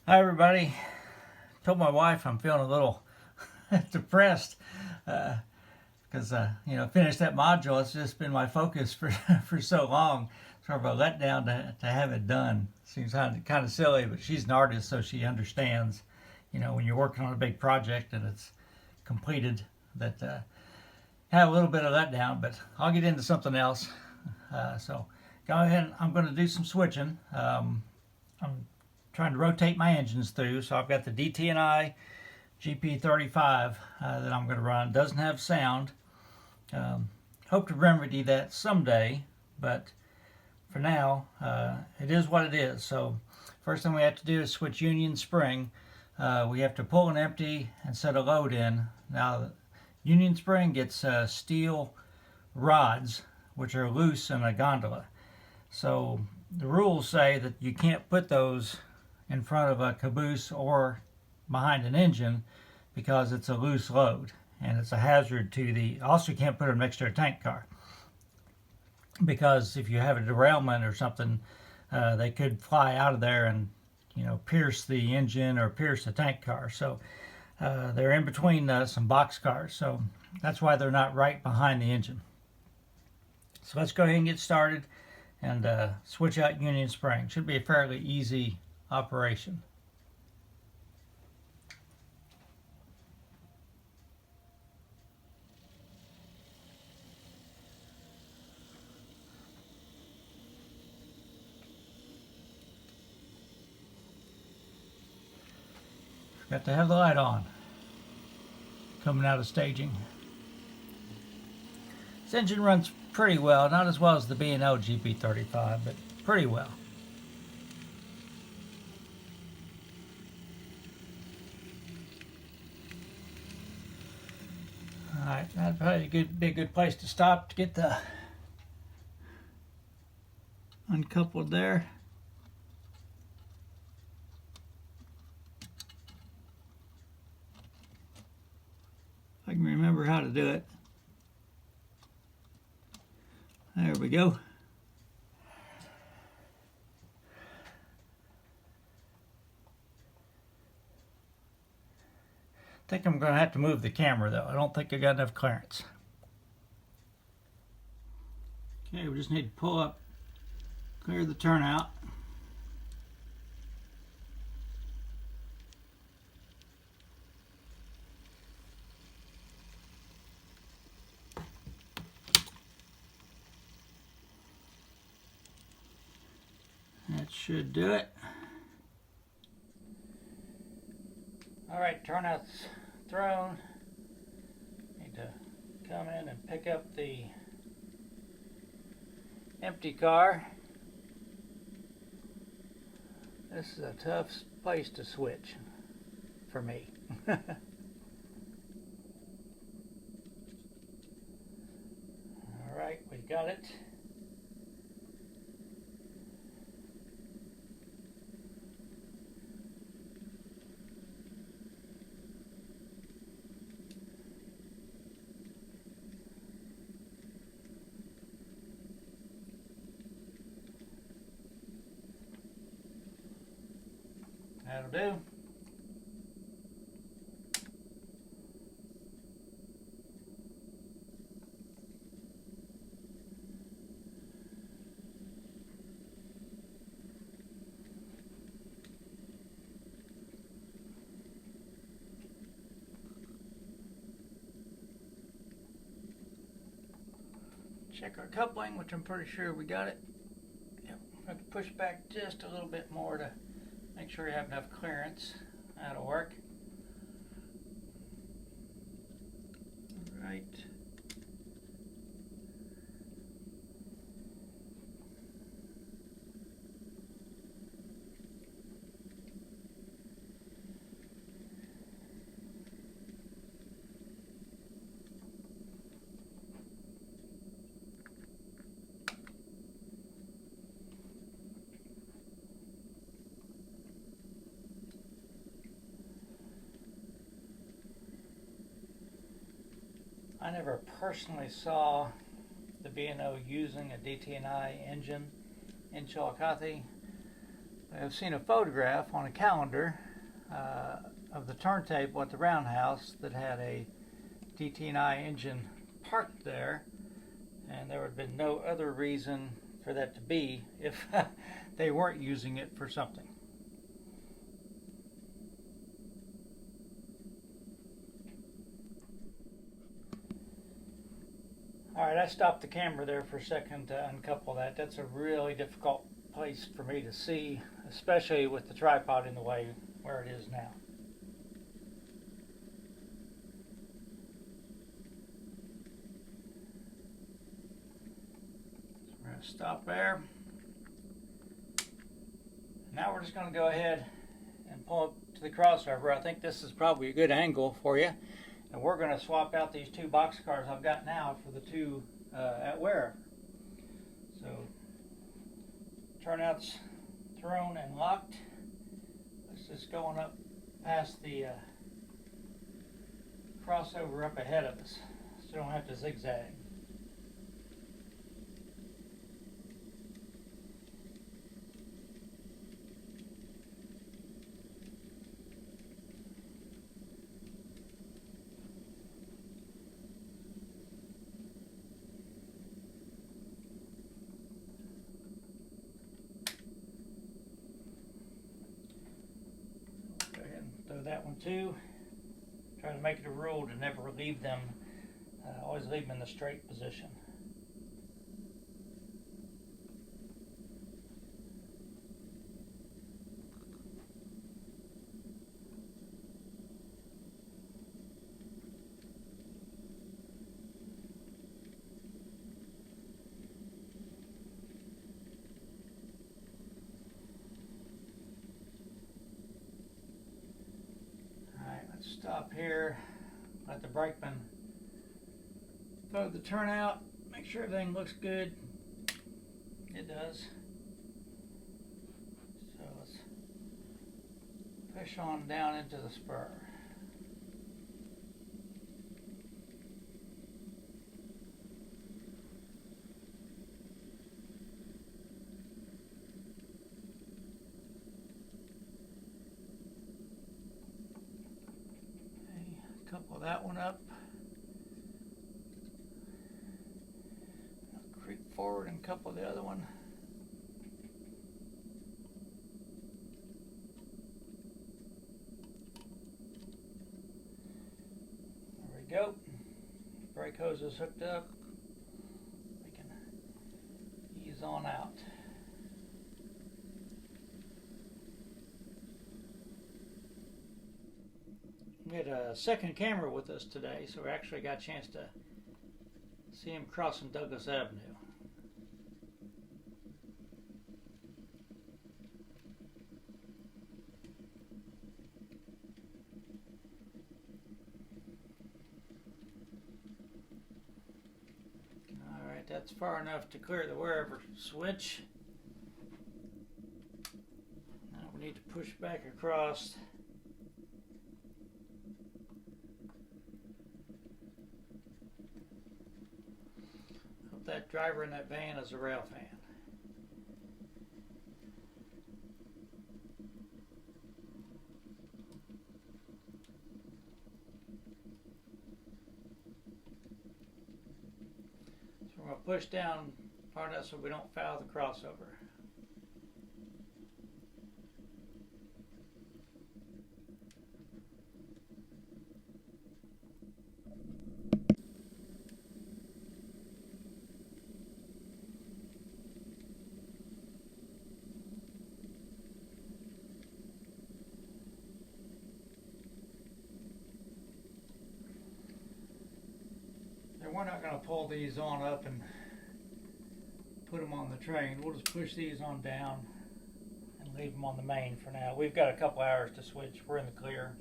Hi everybody. Told my wife I'm feeling a little depressed because finished that module. It's just been my focus for for so long. Sort of a letdown to have it done. Seems kind of silly, but she's an artist, so she understands. When you're working on a big project and it's completed, that have a little bit of letdown. But I'll get into something else. So go ahead. I'm going to do some switching. I'm trying to rotate my engines through. So I've got the DT&I GP35 that I'm going to run. Doesn't have sound. Hope to remedy that someday, but for now, it is what it is. So first thing we have to do is switch union spring. We have to pull an empty and set a load in. Now, union spring gets steel rods, which are loose in a gondola. So the rules say that you can't put those in front of a caboose or behind an engine because it's a loose load and it's a hazard to the. Also, you can't put them next to a tank car because if you have a derailment or something, they could fly out of there and pierce the engine or pierce the tank car. So they're in between some box cars, so that's why they're not right behind the engine. So let's go ahead and get started and switch out union spring. Should be a fairly easy operation. Got to have the light on coming out of staging. This engine runs pretty well, not as well as the B&O GP35, but pretty well. Alright, that'd probably be a good place to stop to get the uncoupled there. I can remember how to do it. There we go. I think I'm going to have to move the camera though. I don't think I got enough clearance. Okay, we just need to pull up, clear the turnout. That should do it. Alright, turnout's thrown. Need to come in and pick up the empty car. This is a tough place to switch for me. Alright, we got it. That'll do. Check our coupling, which I'm pretty sure we got it. Yep. I have to push back just a little bit more to make sure you have enough clearance. That'll work. All right. I never personally saw the B&O using a DT&I engine in Chillicothe, I've seen a photograph on a calendar of the turntable at the roundhouse that had a DT&I engine parked there, and there would have been no other reason for that to be if they weren't using it for something. Alright, I stopped the camera there for a second to uncouple that. That's a really difficult place for me to see, especially with the tripod in the way where it is now. So we're going to stop there. Now we're just going to go ahead and pull up to the crossover. I think this is probably a good angle for you. And we're going to swap out these two boxcars I've got now for the two at wherever. So, turnout's thrown and locked. Let's just going up past the crossover up ahead of us, so you don't have to zigzag. That one too. Try to make it a rule to never leave them, always leave them in the straight position. Stop here, let the brakeman throw the turnout, make sure everything looks good. It does. So let's push on down into the spur. Couple that one up. Creep forward and couple the other one. There we go. Brake hose is hooked up. We can ease on out. We had a second camera with us today, so we actually got a chance to see him crossing Douglas Avenue. Alright, that's far enough to clear the wherever switch. Now we need to push back across. That driver in that van is a rail fan. So we're going to push down part of that so we don't foul the crossover. We're not going to pull these on up and put them on the train. We'll just push these on down and leave them on the main for now. We've got a couple hours to switch. We're in the clear.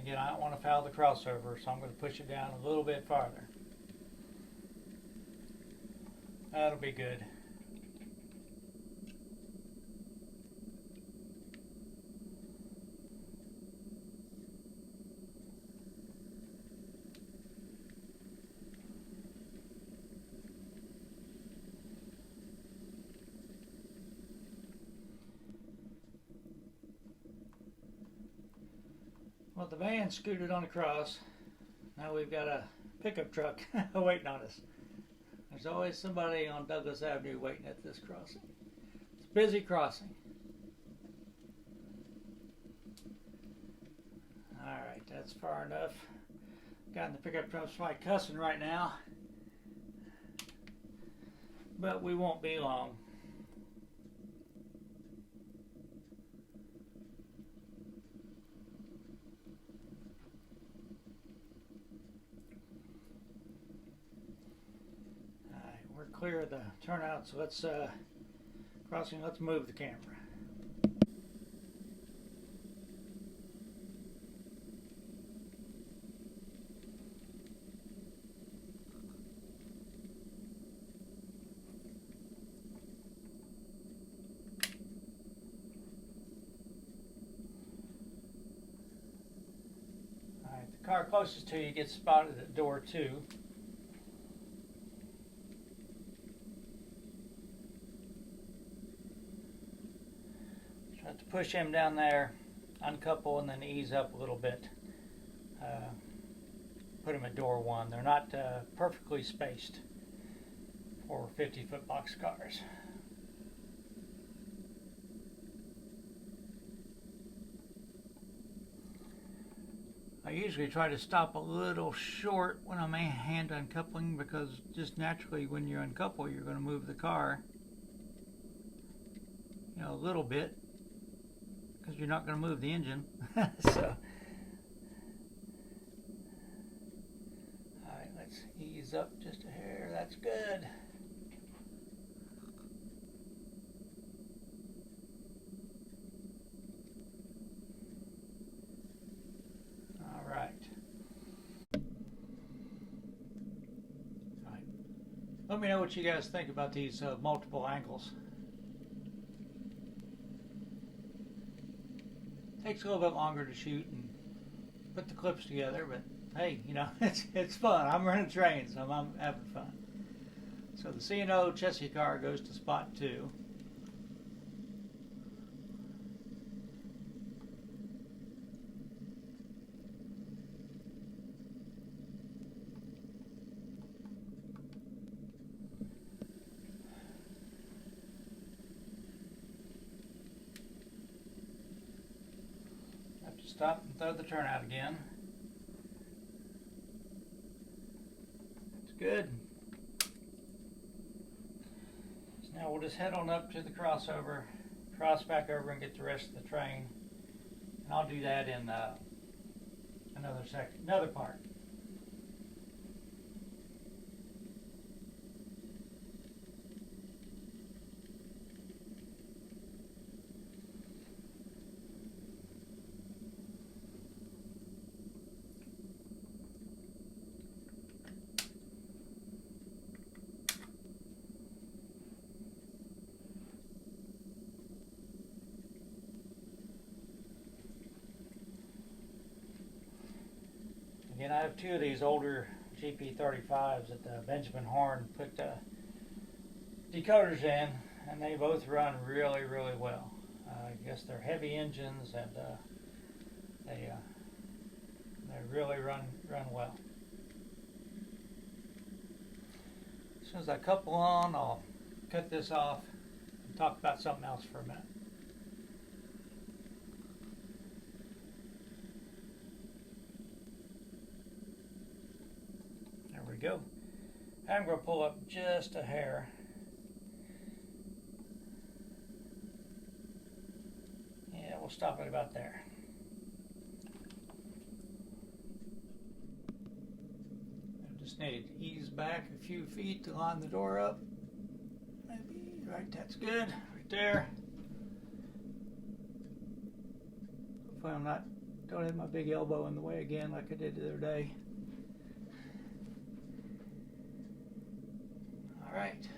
Again, I don't want to foul the crossover, so I'm going to push it down a little bit farther. That'll be good. Well, the van scooted on across. Now we've got a pickup truck waiting on us. There's always somebody on Douglas Avenue waiting at this crossing. It's a busy crossing. Alright, that's far enough. Got in the pickup truck's probably cussing right now. But we won't be long. We're clear of the turnout, so let's crossing. Let's move the camera. All right, the car closest to you gets spotted at door 2. To push him down there, uncouple, and then ease up a little bit. Put him at door 1. They're not perfectly spaced for 50-foot box cars. I usually try to stop a little short when I'm hand uncoupling, because just naturally when you uncouple, you're going to move the car, you know, a little bit. Because you're not going to move the engine. So, alright, let's ease up just a hair. That's good. Alright. Alright. Let me know what you guys think about these multiple angles. Takes a little bit longer to shoot and put the clips together, but hey, you know, it's fun. I'm running trains, so I'm having fun. So the C&O chassis car goes to spot 2. Stop and throw the turnout again. That's good. So now we'll just head on up to the crossover, cross back over and get the rest of the train. And I'll do that in another part. Again, I have 2 of these older GP35s that Benjamin Horn put decoders in, and they both run really, really well. I guess they're heavy engines, and they really run well. As soon as I couple on, I'll cut this off and talk about something else for a minute. Go. I'm going to pull up just a hair. Yeah, we'll stop it about there. I just need to ease back a few feet to line the door up. Maybe, right, that's good, right there. Hopefully don't have my big elbow in the way again like I did the other day. Alright,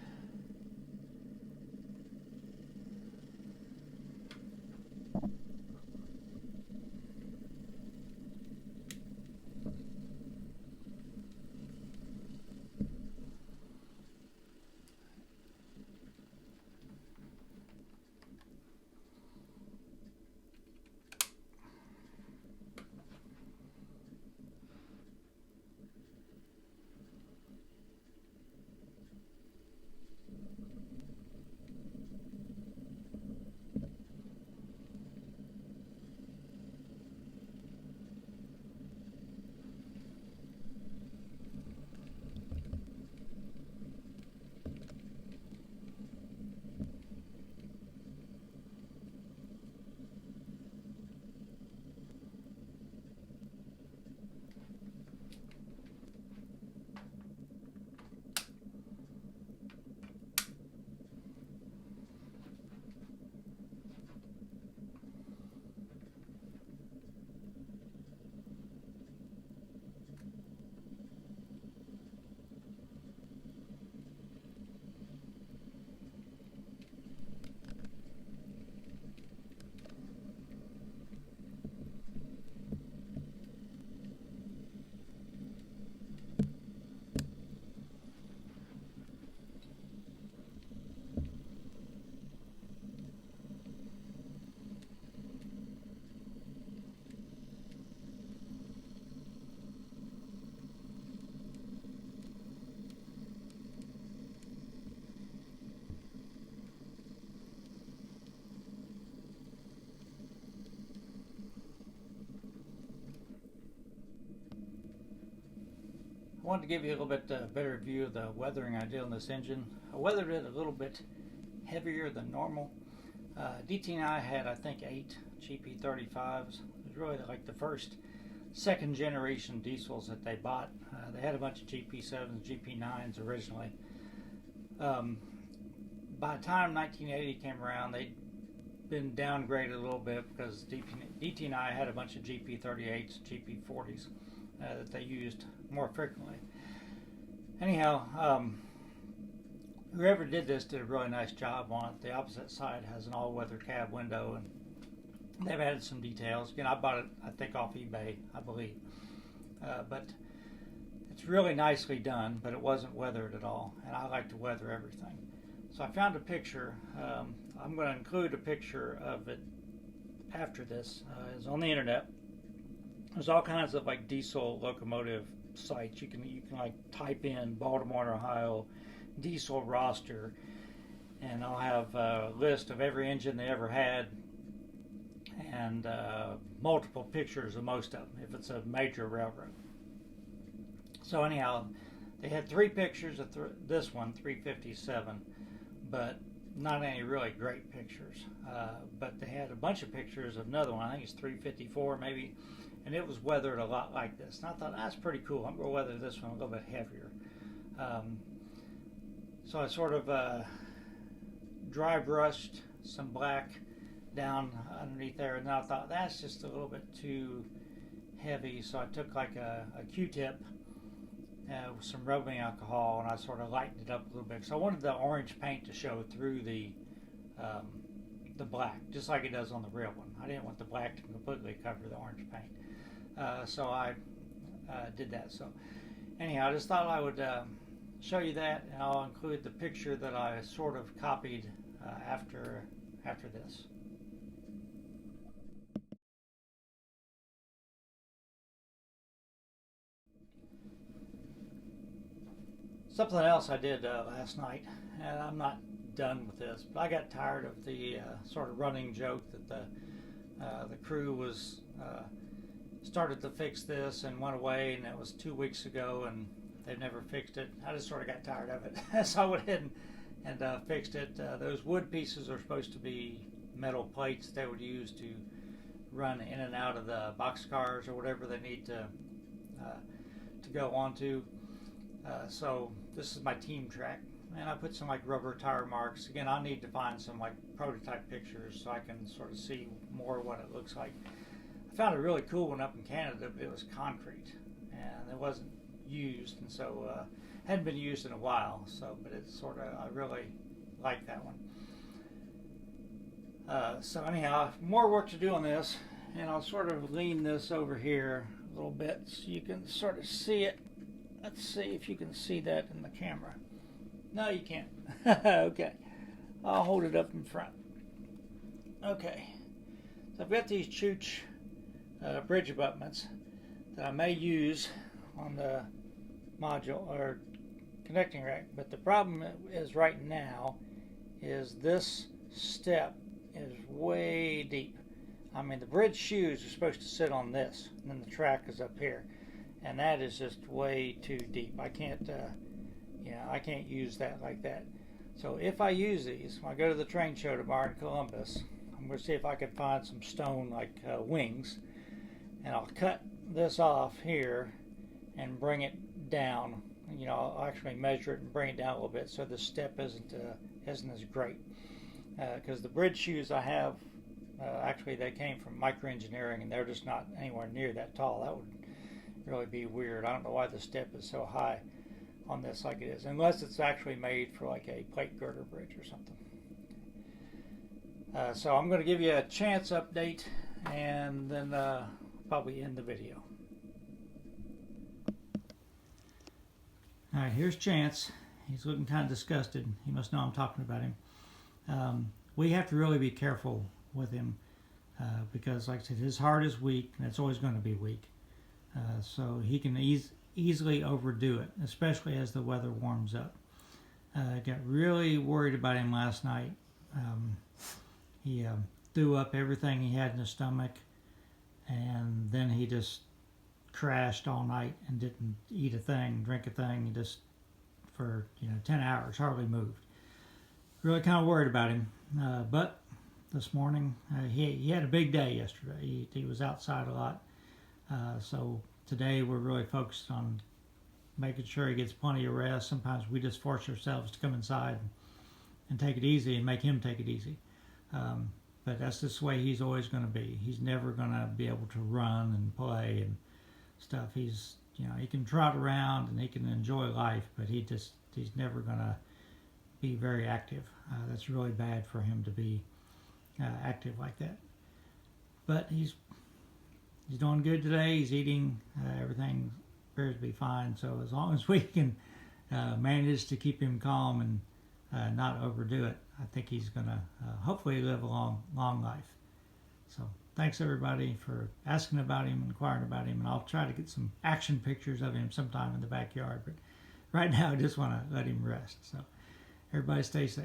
wanted to give you a little bit better view of the weathering I did on this engine. I weathered it a little bit heavier than normal. DT&I had, I think, 8 GP35s. It was really like the first second generation diesels that they bought. They had a bunch of GP7s, GP9s originally. By the time 1980 came around, they'd been downgraded a little bit because DT&I had a bunch of GP38s, GP40s that they used more frequently. Anyhow, whoever did this did a really nice job on it. The opposite side has an all-weather cab window, and they've added some details. Again, I bought it, I think, off eBay, I believe. But it's really nicely done, but it wasn't weathered at all, and I like to weather everything. So I found a picture. I'm going to include a picture of it after this. It's on the internet. There's all kinds of like diesel locomotive sites. You can like type in Baltimore, Ohio diesel roster, and I'll have a list of every engine they ever had, and multiple pictures of most of them if it's a major railroad. So anyhow, they had 3 pictures of this one, 357, but not any really great pictures. But they had a bunch of pictures of another one, I think it's 354 maybe, and it was weathered a lot like this. And I thought, that's pretty cool. I'm going to weather this one a little bit heavier. So I sort of dry brushed some black down underneath there, and then I thought that's just a little bit too heavy, so I took like a Q-tip with some rubbing alcohol, and I sort of lightened it up a little bit. So I wanted the orange paint to show through the black, just like it does on the real one. I didn't want the black to completely cover the orange paint, so I did that. So anyhow, I just thought I would show you that, and I'll include the picture that I sort of copied after this. Something else I did last night, and I'm not done with this, but I got tired of the sort of running joke that the crew was started to fix this and went away, and it was 2 weeks ago, and they've never fixed it. I just sort of got tired of it, so I went ahead and fixed it. Those wood pieces are supposed to be metal plates they would use to run in and out of the boxcars or whatever they need to go onto. So this is my team track, and I put some like rubber tire marks. Again, I need to find some like prototype pictures so I can sort of see more what it looks like. I found a really cool one up in Canada, but it was concrete and it wasn't used, and so hadn't been used in a while. So, but it's sort of, I really like that one. So anyhow, more work to do on this, and I'll sort of lean this over here a little bit so you can sort of see it. Let's see if you can see that in the camera. No, you can't. Okay, I'll hold it up in front. Okay, so I've got these Chooch bridge abutments that I may use on the module or connecting rack, but the problem is right now is this step is way deep. I mean, the bridge shoes are supposed to sit on this, and then the track is up here, and that is just way too deep. I can't I can't use that like that. So if I use these, when I go to the train show tomorrow in Columbus, I'm going to see if I can find some stone like wings, and I'll cut this off here and bring it down. I'll actually measure it and bring it down a little bit so the step isn't as great. Because the bridge shoes I have, actually they came from Microengineering, and they're just not anywhere near that tall. That would really be weird. I don't know why the step is so high on this like it is, unless it's actually made for like a plate girder bridge or something. So I'm going to give you a chance update, and then probably end the video. Alright, here's Chance. He's looking kind of disgusted. He must know I'm talking about him. We have to really be careful with him because, like I said, his heart is weak, and it's always going to be weak. So he can easily overdo it, especially as the weather warms up. I got really worried about him last night. He threw up everything he had in his stomach, and then he just crashed all night and didn't eat a thing, drink a thing, just for 10 hours, hardly moved. Really kind of worried about him, but this morning he had a big day yesterday. He was outside a lot, so today we're really focused on making sure he gets plenty of rest. Sometimes we just force ourselves to come inside and take it easy and make him take it easy. But that's just the way he's always going to be. He's never going to be able to run and play and stuff. He's he can trot around and he can enjoy life, but he's never going to be very active. That's really bad for him to be active like that. But he's doing good today. He's eating. Everything appears to be fine. So as long as we can manage to keep him calm and not overdo it, I think he's going to hopefully live a long life. So thanks everybody for asking about him, inquiring about him, and I'll try to get some action pictures of him sometime in the backyard. But right now I just want to let him rest. So everybody stay safe.